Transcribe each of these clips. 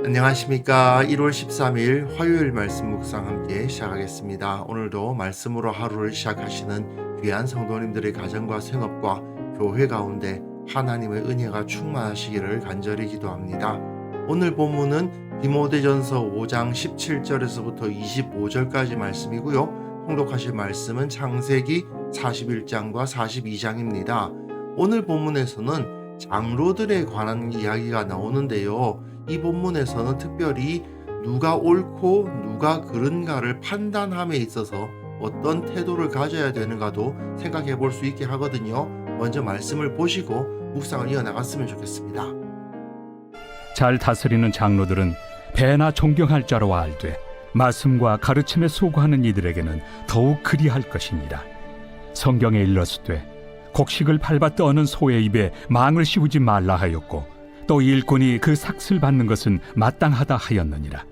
안녕하십니까. 1월 13일 화요일 말씀 묵상 함께 시작하겠습니다. 오늘도 말씀으로 하루를 시작하시는 귀한 성도님들의 가정과 생업과 교회 가운데 하나님의 은혜가 충만하시기를 간절히 기도합니다. 오늘 본문은 디모데전서 5장 17절에서부터 25절까지 말씀이고요. 통독하실 말씀은 창세기 41장과 42장입니다. 오늘 본문에서는 장로들에 관한 이야기가 나오는데요. 이 본문에서는 특별히 누가 옳고 누가 그른가를 판단함에 있어서 어떤 태도를 가져야 되는가도 생각해 볼 수 있게 하거든요. 먼저 말씀을 보시고 묵상을 이어나갔으면 좋겠습니다. 잘 다스리는 장로들은 배나 존경할 자로 알되 말씀과 가르침에 수고하는 이들에게는 더욱 그리할 것이니라. 성경에 일렀으되 곡식을 밟아 떠는 소의 입에 망을 씌우지 말라 하였고 또 일꾼이 그 삭슬 받는 것은 마땅하다 하였느니라.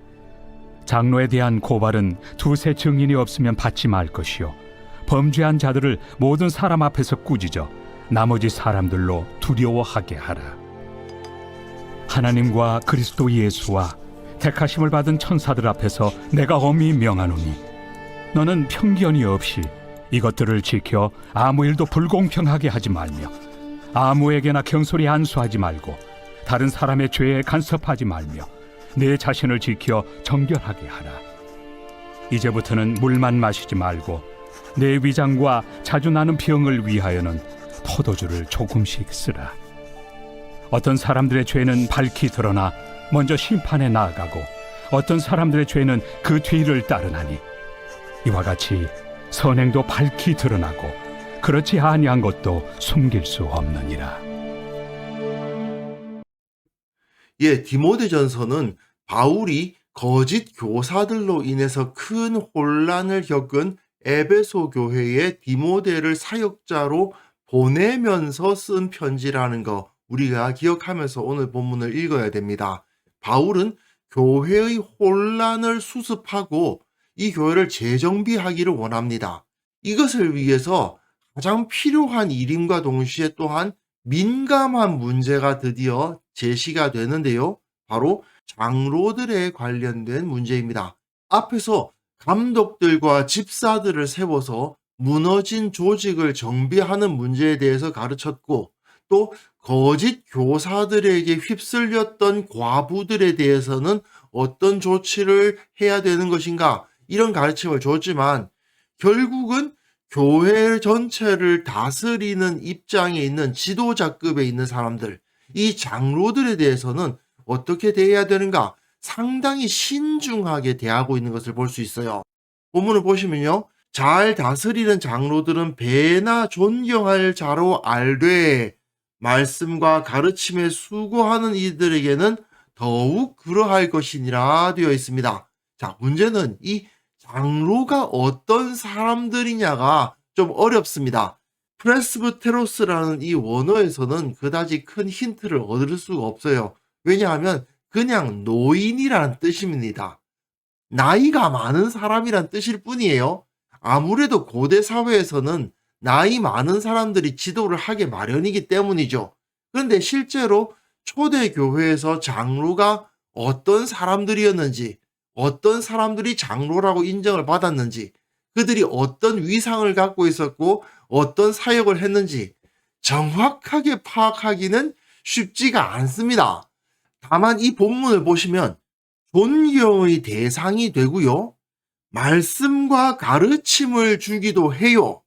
장로에 대한 고발은 두세 증인이 없으면 받지 말 것이요 범죄한 자들을 모든 사람 앞에서 꾸짖어 나머지 사람들로 두려워하게 하라. 하나님과 그리스도 예수와 택하심을 받은 천사들 앞에서 내가 엄히 명하노니 너는 편견이 없이 이것들을 지켜 아무 일도 불공평하게 하지 말며 아무에게나 경솔히 안수하지 말고 다른 사람의 죄에 간섭하지 말며 내 자신을 지켜 정결하게 하라. 이제부터는 물만 마시지 말고 내 위장과 자주 나는 병을 위하여는 포도주를 조금씩 쓰라. 어떤 사람들의 죄는 밝히 드러나 먼저 심판에 나아가고 어떤 사람들의 죄는 그 뒤를 따르나니 이와 같이 선행도 밝히 드러나고 그렇지 아니한 것도 숨길 수 없느니라. 디모데전서는 바울이 거짓 교사들로 인해서 큰 혼란을 겪은 에베소 교회에 디모데를 사역자로 보내면서 쓴 편지라는 거 우리가 기억하면서 오늘 본문을 읽어야 됩니다. 바울은 교회의 혼란을 수습하고 이 교회를 재정비하기를 원합니다. 이것을 위해서 가장 필요한 일임과 동시에 또한 민감한 문제가 드디어 제시가 되는데요. 바로 장로들에 관련된 문제입니다. 앞에서 감독들과 집사들을 세워서 무너진 조직을 정비하는 문제에 대해서 가르쳤고 또 거짓 교사들에게 휩쓸렸던 과부들에 대해서는 어떤 조치를 해야 되는 것인가 이런 가르침을 줬지만 결국은 교회 전체를 다스리는 입장에 있는 지도자급에 있는 사람들, 이 장로들에 대해서는 어떻게 대해야 되는가 상당히 신중하게 대하고 있는 것을 볼 수 있어요. 본문을 보시면요. 잘 다스리는 장로들은 배나 존경할 자로 알되 말씀과 가르침에 수고하는 이들에게는 더욱 그러할 것이니라 되어 있습니다. 자, 문제는 이 장로가 어떤 사람들이냐가 좀 어렵습니다. 프레스브테로스라는 이 원어에서는 그다지 큰 힌트를 얻을 수가 없어요. 왜냐하면 그냥 노인이라는 뜻입니다. 나이가 많은 사람이란 뜻일 뿐이에요. 아무래도 고대 사회에서는 나이 많은 사람들이 지도를 하게 마련이기 때문이죠. 그런데 실제로 초대 교회에서 장로가 어떤 사람들이었는지, 어떤 사람들이 장로라고 인정을 받았는지, 그들이 어떤 위상을 갖고 있었고 어떤 사역을 했는지 정확하게 파악하기는 쉽지가 않습니다. 다만 이 본문을 보시면 존경의 대상이 되고요. 말씀과 가르침을 주기도 해요.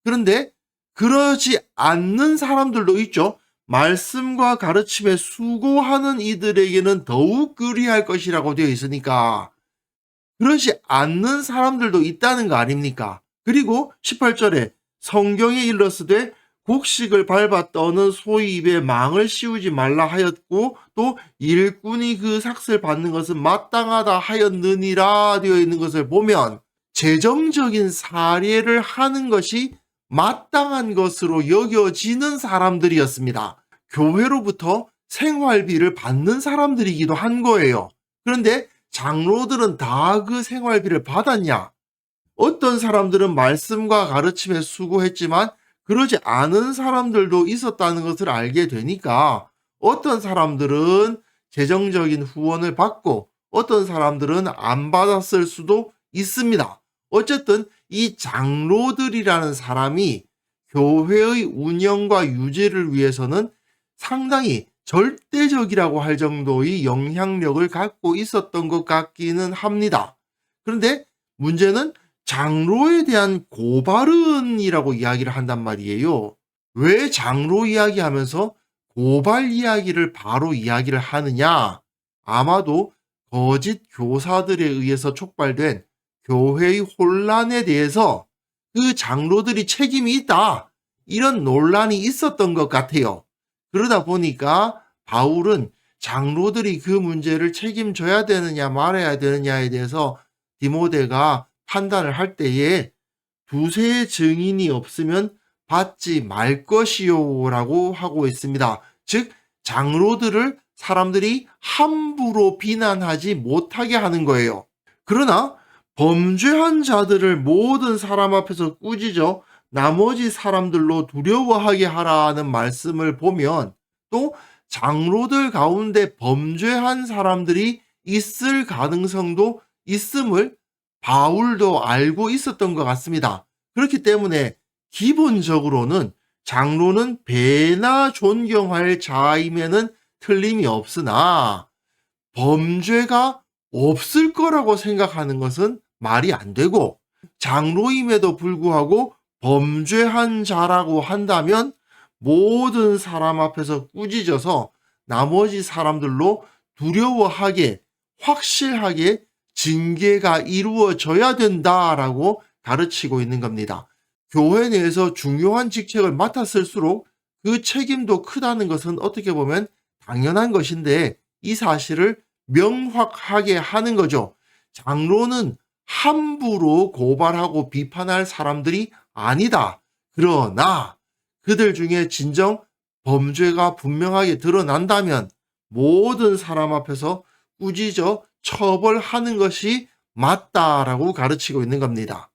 그런데 그러지 않는 사람들도 있죠. 말씀과 가르침에 수고하는 이들에게는 더욱 그리할 것이라고 되어 있으니까 그러지 않는 사람들도 있다는 거 아닙니까? 그리고 18절에 성경에 일렀으되 곡식을 밟아 떠는 소의 입에 망을 씌우지 말라 하였고 또 일꾼이 그 삭슬 받는 것은 마땅하다 하였느니라 되어 있는 것을 보면 재정적인 사례를 하는 것이 마땅한 것으로 여겨지는 사람들이었습니다. 교회로부터 생활비를 받는 사람들이기도 한 거예요. 그런데 장로들은 다 그 생활비를 받았냐? 어떤 사람들은 말씀과 가르침에 수고했지만 그러지 않은 사람들도 있었다는 것을 알게 되니까 어떤 사람들은 재정적인 후원을 받고 어떤 사람들은 안 받았을 수도 있습니다. 어쨌든 이 장로들이라는 사람이 교회의 운영과 유지를 위해서는 상당히 절대적이라고 할 정도의 영향력을 갖고 있었던 것 같기는 합니다. 그런데 문제는 장로에 대한 고발은이라고 이야기를 한단 말이에요. 왜 장로 이야기하면서 고발 이야기를 바로 이야기를 하느냐? 아마도 거짓 교사들에 의해서 촉발된 교회의 혼란에 대해서 그 장로들이 책임이 있다, 이런 논란이 있었던 것 같아요. 그러다 보니까 바울은 장로들이 그 문제를 책임져야 되느냐 말아야 되느냐에 대해서 디모데가 판단을 할 때에 두세 증인이 없으면 받지 말 것이요 라고 하고 있습니다. 즉 장로들을 사람들이 함부로 비난하지 못하게 하는 거예요. 그러나 범죄한 자들을 모든 사람 앞에서 꾸짖어 나머지 사람들로 두려워하게 하라는 말씀을 보면 또 장로들 가운데 범죄한 사람들이 있을 가능성도 있음을 바울도 알고 있었던 것 같습니다. 그렇기 때문에 기본적으로는 장로는 배나 존경할 자임에는 틀림이 없으나 범죄가 없을 거라고 생각하는 것은 말이 안 되고, 장로임에도 불구하고 범죄한 자라고 한다면 모든 사람 앞에서 꾸짖어서 나머지 사람들로 두려워하게, 확실하게 징계가 이루어져야 된다라고 가르치고 있는 겁니다. 교회 내에서 중요한 직책을 맡았을수록 그 책임도 크다는 것은 어떻게 보면 당연한 것인데 이 사실을 명확하게 하는 거죠. 장로는 함부로 고발하고 비판할 사람들이 아니다. 그러나 그들 중에 진정 범죄가 분명하게 드러난다면 모든 사람 앞에서 꾸짖어 처벌하는 것이 맞다라고 가르치고 있는 겁니다.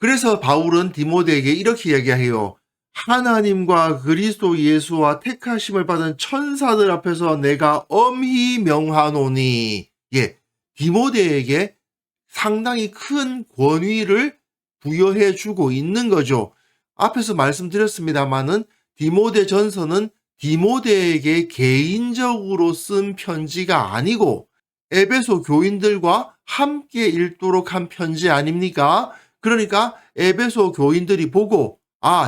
그래서 바울은 디모데에게 이렇게 이야기해요. 하나님과 그리스도 예수와 택하심을 받은 천사들 앞에서 내가 엄히 명하노니. 디모데에게 상당히 큰 권위를 부여해 주고 있는 거죠. 앞에서 말씀드렸습니다마는 디모데 전서는 디모데에게 개인적으로 쓴 편지가 아니고 에베소 교인들과 함께 읽도록 한 편지 아닙니까? 그러니까 에베소 교인들이 보고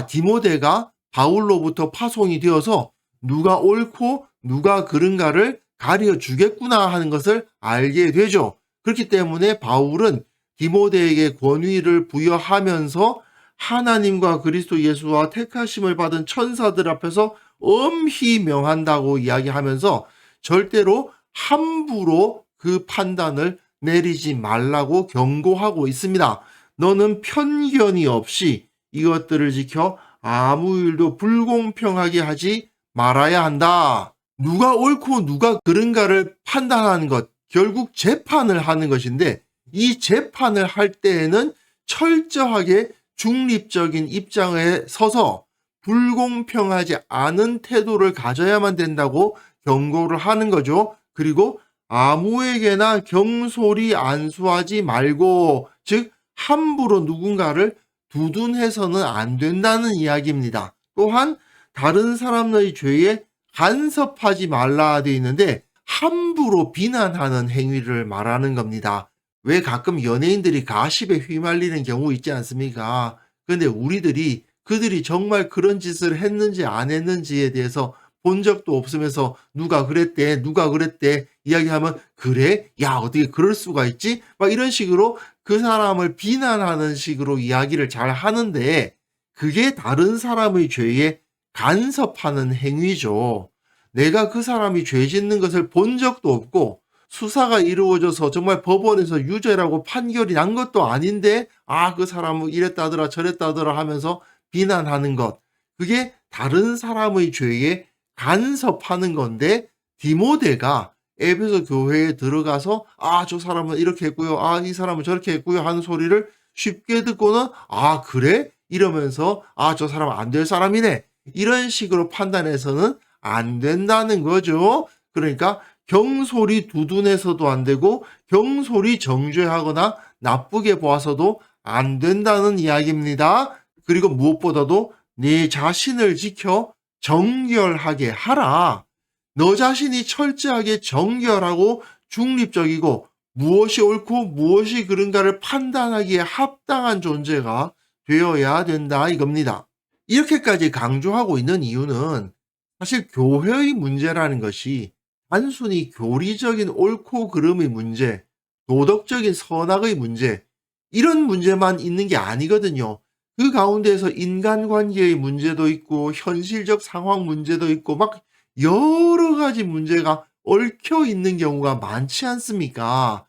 디모데가 바울로부터 파송이 되어서 누가 옳고 누가 그른가를 가르쳐주겠구나 하는 것을 알게 되죠. 그렇기 때문에 바울은 디모데에게 권위를 부여하면서 하나님과 그리스도 예수와 택하심을 받은 천사들 앞에서 엄히 명한다고 이야기하면서 절대로 함부로 그 판단을 내리지 말라고 경고하고 있습니다. 너는 편견이 없이 이것들을 지켜 아무 일도 불공평하게 하지 말아야 한다. 누가 옳고 누가 그른가를 판단하는 것, 결국 재판을 하는 것인데 이 재판을 할 때에는 철저하게 중립적인 입장에 서서 불공평하지 않은 태도를 가져야만 된다고 경고를 하는 거죠. 그리고 아무에게나 경솔히 안수하지 말고, 즉 함부로 누군가를 두둔해서는 안 된다는 이야기입니다. 또한 다른 사람의 죄에 간섭하지 말라 되어 있는데 함부로 비난하는 행위를 말하는 겁니다. 왜 가끔 연예인들이 가십에 휘말리는 경우 있지 않습니까? 그런데 우리들이 그들이 정말 그런 짓을 했는지 안 했는지에 대해서 본 적도 없으면서 누가 그랬대 이야기하면 그래? 야 어떻게 그럴 수가 있지? 막 이런 식으로 그 사람을 비난하는 식으로 이야기를 잘 하는데 그게 다른 사람의 죄에 간섭하는 행위죠. 내가 그 사람이 죄 짓는 것을 본 적도 없고 수사가 이루어져서 정말 법원에서 유죄라고 판결이 난 것도 아닌데 그 사람은 이랬다더라 저랬다더라 하면서 비난하는 것, 그게 다른 사람의 죄에 간섭하는 건데 디모데가 에베소 교회에 들어가서 저 사람은 이렇게 했고요, 이 사람은 저렇게 했고요 하는 소리를 쉽게 듣고는 그래? 이러면서 저 사람은 안 될 사람이네, 이런 식으로 판단해서는 안 된다는 거죠. 그러니까 경솔히 두둔해서도 안 되고 경솔히 정죄하거나 나쁘게 보아서도 안 된다는 이야기입니다. 그리고 무엇보다도 네 자신을 지켜 정결하게 하라. 너 자신이 철저하게 정결하고 중립적이고 무엇이 옳고 무엇이 그른가를 판단하기에 합당한 존재가 되어야 된다 이겁니다. 이렇게까지 강조하고 있는 이유는 사실 교회의 문제라는 것이 단순히 교리적인 옳고 그름의 문제, 도덕적인 선악의 문제, 이런 문제만 있는 게 아니거든요. 그 가운데에서 인간관계의 문제도 있고 현실적 상황 문제도 있고 막 여러 가지 문제가 얽혀 있는 경우가 많지 않습니까?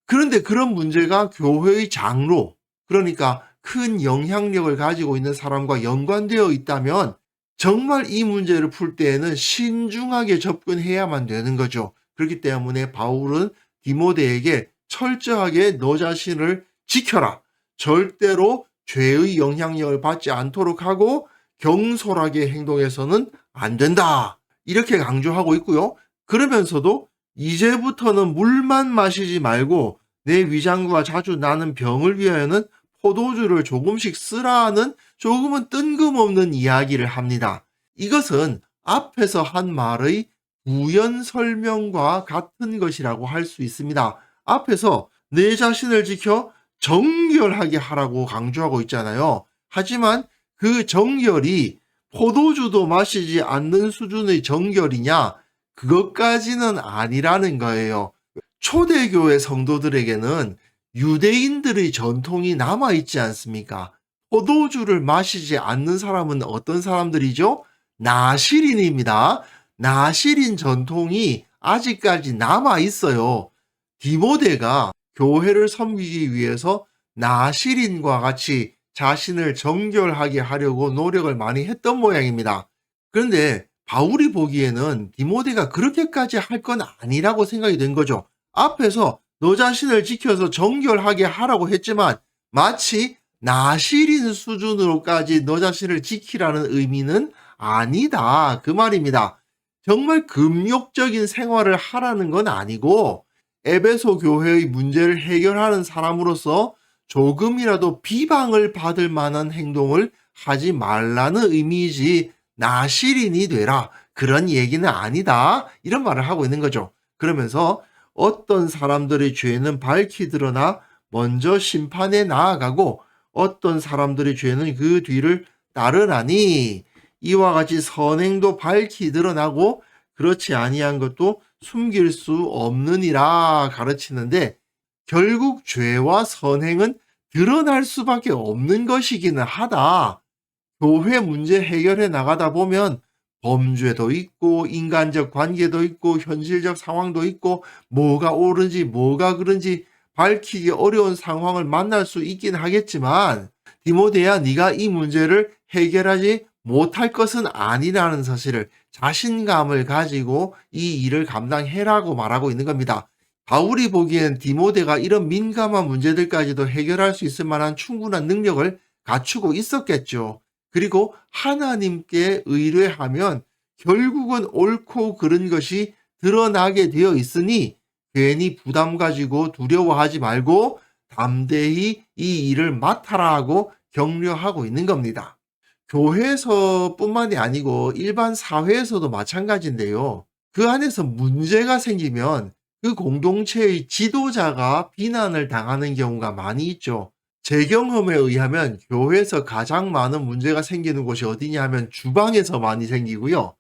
그런데 그런 문제가 교회의 장로, 그러니까 큰 영향력을 가지고 있는 사람과 연관되어 있다면 정말 이 문제를 풀 때에는 신중하게 접근해야만 되는 거죠. 그렇기 때문에 바울은 디모데에게 철저하게 너 자신을 지켜라. 절대로 죄의 영향력을 받지 않도록 하고 경솔하게 행동해서는 안 된다. 이렇게 강조하고 있고요. 그러면서도 이제부터는 물만 마시지 말고 내 위장과 자주 나는 병을 위하여는 포도주를 조금씩 쓰라는 조금은 뜬금없는 이야기를 합니다. 이것은 앞에서 한 말의 부연 설명과 같은 것이라고 할 수 있습니다. 앞에서 내 자신을 지켜 정결하게 하라고 강조하고 있잖아요. 하지만 그 정결이 포도주도 마시지 않는 수준의 정결이냐? 그것까지는 아니라는 거예요. 초대교회 성도들에게는 유대인들의 전통이 남아있지 않습니까? 포도주를 마시지 않는 사람은 어떤 사람들이죠? 나실인입니다. 나실인 전통이 아직까지 남아있어요. 디모데가 교회를 섬기기 위해서 나실인과 같이 자신을 정결하게 하려고 노력을 많이 했던 모양입니다. 그런데 바울이 보기에는 디모데가 그렇게까지 할 건 아니라고 생각이 된 거죠. 앞에서 너 자신을 지켜서 정결하게 하라고 했지만 마치 나실인 수준으로까지 너 자신을 지키라는 의미는 아니다. 그 말입니다. 정말 금욕적인 생활을 하라는 건 아니고 에베소 교회의 문제를 해결하는 사람으로서 조금이라도 비방을 받을 만한 행동을 하지 말라는 의미이지 나실인이 되라. 그런 얘기는 아니다. 이런 말을 하고 있는 거죠. 그러면서 어떤 사람들의 죄는 밝히 드러나 먼저 심판에 나아가고 어떤 사람들의 죄는 그 뒤를 따르나니 이와 같이 선행도 밝히 드러나고 그렇지 아니한 것도 숨길 수 없느니라 가르치는데 결국 죄와 선행은 드러날 수밖에 없는 것이기는 하다. 교회 문제 해결해 나가다 보면 범죄도 있고 인간적 관계도 있고 현실적 상황도 있고 뭐가 옳은지 뭐가 그른지 밝히기 어려운 상황을 만날 수 있긴 하겠지만 디모데야 네가 이 문제를 해결하지 못할 것은 아니라는 사실을 자신감을 가지고 이 일을 감당해라고 말하고 있는 겁니다. 바울이 보기엔 디모데가 이런 민감한 문제들까지도 해결할 수 있을 만한 충분한 능력을 갖추고 있었겠죠. 그리고 하나님께 의뢰하면 결국은 옳고 그른 것이 드러나게 되어 있으니 괜히 부담 가지고 두려워하지 말고 담대히 이 일을 맡아라 하고 격려하고 있는 겁니다. 교회에서뿐만이 아니고 일반 사회에서도 마찬가지인데요. 그 안에서 문제가 생기면 그 공동체의 지도자가 비난을 당하는 경우가 많이 있죠. 제 경험에 의하면 교회에서 가장 많은 문제가 생기는 곳이 어디냐 하면 주방에서 많이 생기고요.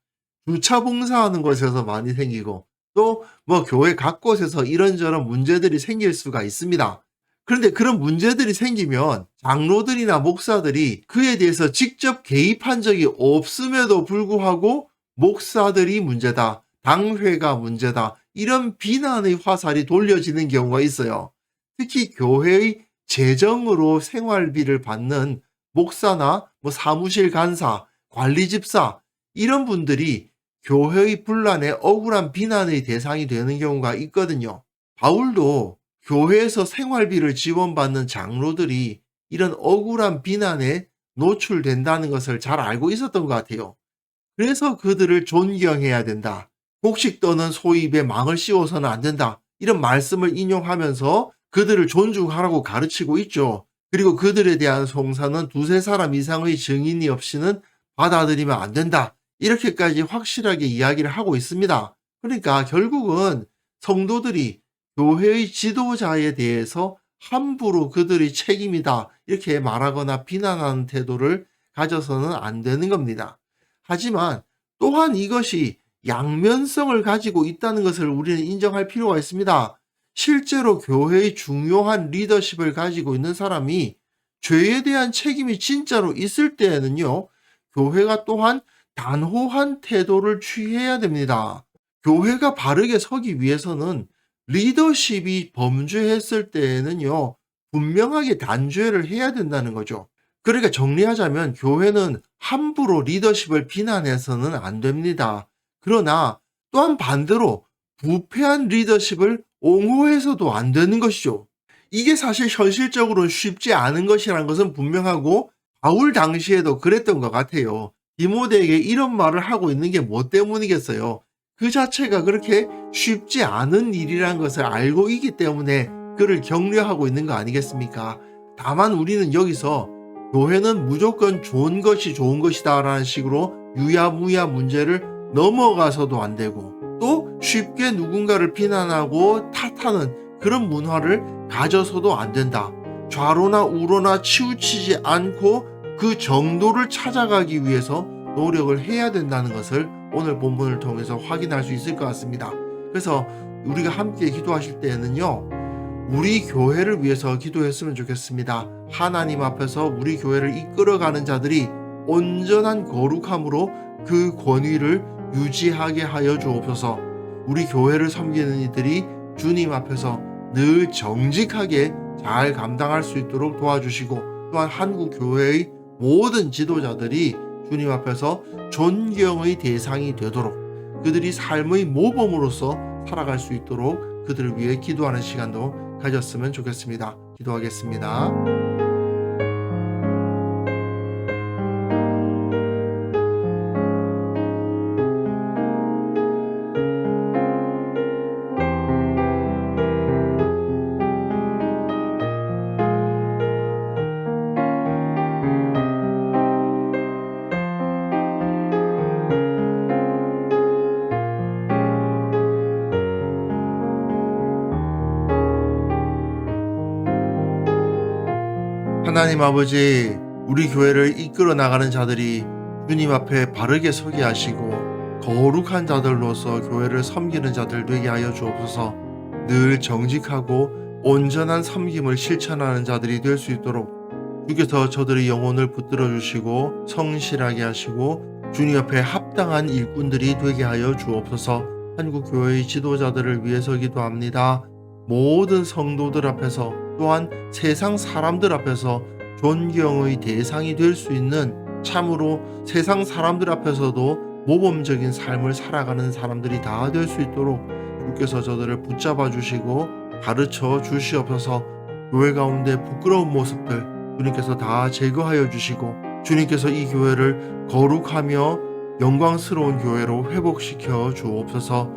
주차 봉사하는 곳에서 많이 생기고 또 뭐 교회 각 곳에서 이런저런 문제들이 생길 수가 있습니다. 그런데 그런 문제들이 생기면 장로들이나 목사들이 그에 대해서 직접 개입한 적이 없음에도 불구하고 목사들이 문제다, 당회가 문제다, 이런 비난의 화살이 돌려지는 경우가 있어요. 특히 교회의 재정으로 생활비를 받는 목사나 뭐 사무실 간사, 관리 집사 이런 분들이 교회의 분란에 억울한 비난의 대상이 되는 경우가 있거든요. 바울도 교회에서 생활비를 지원받는 장로들이 이런 억울한 비난에 노출된다는 것을 잘 알고 있었던 것 같아요. 그래서 그들을 존경해야 된다. 곡식 떠는 소 입에 망을 씌워서는 안 된다. 이런 말씀을 인용하면서 그들을 존중하라고 가르치고 있죠. 그리고 그들에 대한 송사는 두세 사람 이상의 증인이 없이는 받아들이면 안 된다. 이렇게까지 확실하게 이야기를 하고 있습니다. 그러니까 결국은 성도들이 교회의 지도자에 대해서 함부로 그들의 책임이다 이렇게 말하거나 비난하는 태도를 가져서는 안 되는 겁니다. 하지만 또한 이것이 양면성을 가지고 있다는 것을 우리는 인정할 필요가 있습니다. 실제로 교회의 중요한 리더십을 가지고 있는 사람이 죄에 대한 책임이 진짜로 있을 때에는요, 교회가 또한 단호한 태도를 취해야 됩니다. 교회가 바르게 서기 위해서는 리더십이 범죄했을 때에는요, 분명하게 단죄를 해야 된다는 거죠. 그러니까 정리하자면 교회는 함부로 리더십을 비난해서는 안 됩니다. 그러나 또한 반대로 부패한 리더십을 옹호해서도 안 되는 것이죠. 이게 사실 현실적으로는 쉽지 않은 것이라는 것은 분명하고 바울 당시에도 그랬던 것 같아요. 디모데에게 이런 말을 하고 있는 게 뭐 때문이겠어요? 그 자체가 그렇게 쉽지 않은 일이라는 것을 알고 있기 때문에 그를 격려하고 있는 거 아니겠습니까? 다만 우리는 여기서 교회는 무조건 좋은 것이 좋은 것이다 라는 식으로 유야무야 문제를 넘어가서도 안 되고 또 쉽게 누군가를 비난하고 탓하는 그런 문화를 가져서도 안 된다. 좌로나 우로나 치우치지 않고 그 정도를 찾아가기 위해서 노력을 해야 된다는 것을 오늘 본문을 통해서 확인할 수 있을 것 같습니다. 그래서 우리가 함께 기도하실 때에는요, 우리 교회를 위해서 기도했으면 좋겠습니다. 하나님 앞에서 우리 교회를 이끌어가는 자들이 온전한 거룩함으로 그 권위를 유지하게 하여 주옵소서. 우리 교회를 섬기는 이들이 주님 앞에서 늘 정직하게 잘 감당할 수 있도록 도와주시고, 또한 한국 교회의 모든 지도자들이 주님 앞에서 존경의 대상이 되도록 그들이 삶의 모범으로서 살아갈 수 있도록 그들을 위해 기도하는 시간도 가졌으면 좋겠습니다. 기도하겠습니다. 하나님 아버지, 우리 교회를 이끌어 나가는 자들이 주님 앞에 바르게 서게 하시고 거룩한 자들로서 교회를 섬기는 자들 되게 하여 주옵소서. 늘 정직하고 온전한 섬김을 실천하는 자들이 될 수 있도록 주께서 저들의 영혼을 붙들어 주시고 성실하게 하시고 주님 앞에 합당한 일꾼들이 되게 하여 주옵소서. 한국교회의 지도자들을 위해서 기도합니다. 모든 성도들 앞에서 또한 세상 사람들 앞에서 존경의 대상이 될 수 있는, 참으로 세상 사람들 앞에서도 모범적인 삶을 살아가는 사람들이 다 될 수 있도록 주께서 저들을 붙잡아 주시고 가르쳐 주시옵소서. 교회 가운데 부끄러운 모습들 주님께서 다 제거하여 주시고 주님께서 이 교회를 거룩하며 영광스러운 교회로 회복시켜 주옵소서.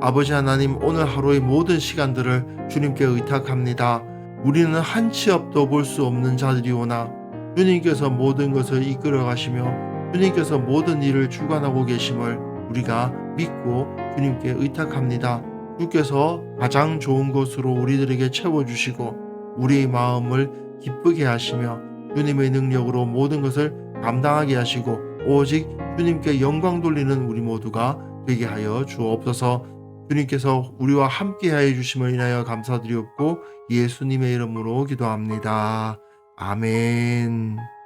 아버지 하나님, 오늘 하루의 모든 시간들을 주님께 의탁합니다. 우리는 한 치 앞도 볼 수 없는 자들이오나 주님께서 모든 것을 이끌어 가시며 주님께서 모든 일을 주관하고 계심을 우리가 믿고 주님께 의탁합니다. 주께서 가장 좋은 것으로 우리들에게 채워주시고 우리의 마음을 기쁘게 하시며 주님의 능력으로 모든 것을 감당하게 하시고 오직 주님께 영광 돌리는 우리 모두가 되게 하여 주옵소서. 주님께서 우리와 함께하여 주심을 인하여 감사드리옵고 예수님의 이름으로 기도합니다. 아멘.